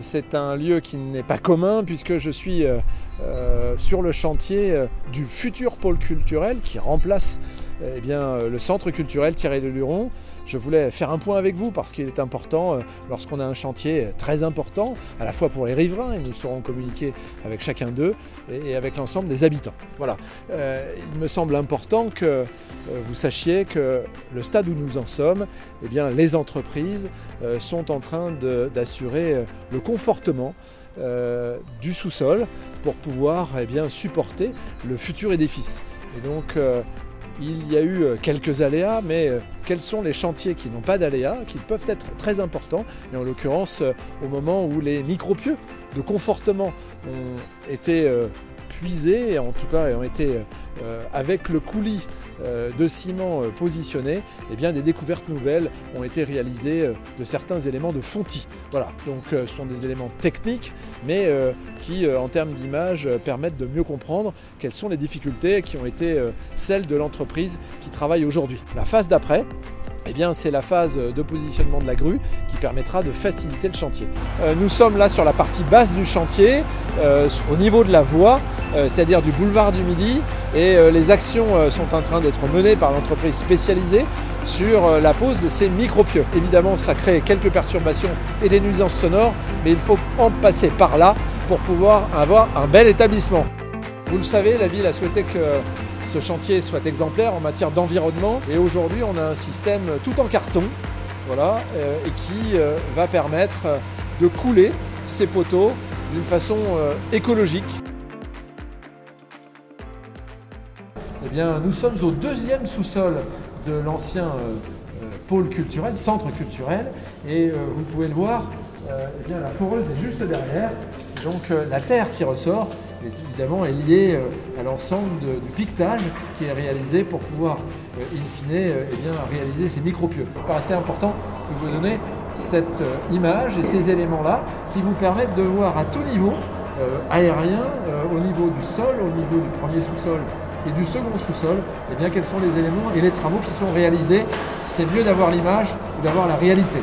c'est un lieu qui n'est pas commun puisque je suis sur le chantier du futur pôle culturel qui remplace le centre culturel Thierry Leluron. Je voulais faire un point avec vous parce qu'il est important lorsqu'on a un chantier très important, à la fois pour les riverains, et nous saurons communiquer avec chacun d'eux, et avec l'ensemble des habitants. Voilà. Il me semble important que vous sachiez que le stade où nous en sommes, les entreprises sont en train d'assurer le confortement du sous-sol pour pouvoir supporter le futur édifice. Et donc, il y a eu quelques aléas, mais quels sont les chantiers qui n'ont pas d'aléas, qui peuvent être très importants, et en l'occurrence au moment où les micropieux de confortement ont été puisés, et en tout cas ont été avec le coulis de ciment positionné, des découvertes nouvelles ont été réalisées de certains éléments de fontis. Voilà, donc ce sont des éléments techniques, mais qui en termes d'image permettent de mieux comprendre quelles sont les difficultés qui ont été celles de l'entreprise qui travaille aujourd'hui. La phase d'après, c'est la phase de positionnement de la grue qui permettra de faciliter le chantier. Nous sommes là sur la partie basse du chantier, au niveau de la voie, c'est-à-dire du boulevard du Midi, et les actions sont en train d'être menées par l'entreprise spécialisée sur la pose de ces micropieux. Évidemment, ça crée quelques perturbations et des nuisances sonores, mais il faut en passer par là pour pouvoir avoir un bel établissement. Vous le savez, la ville a souhaité que ce chantier soit exemplaire en matière d'environnement, et aujourd'hui on a un système tout en carton, voilà, et qui va permettre de couler ces poteaux d'une façon écologique. Nous sommes au deuxième sous-sol de l'ancien pôle culturel, centre culturel, et vous pouvez le voir, la foreuse est juste derrière, donc la terre qui ressort évidemment est liée à l'ensemble du piquetage qui est réalisé pour pouvoir in fine réaliser ces micropieux. Il paraît assez important de vous donner cette image et ces éléments-là qui vous permettent de voir à tout niveau aérien, au niveau du sol, au niveau du premier sous-sol et du second sous-sol, quels sont les éléments et les travaux qui sont réalisés. C'est mieux d'avoir l'image que d'avoir la réalité.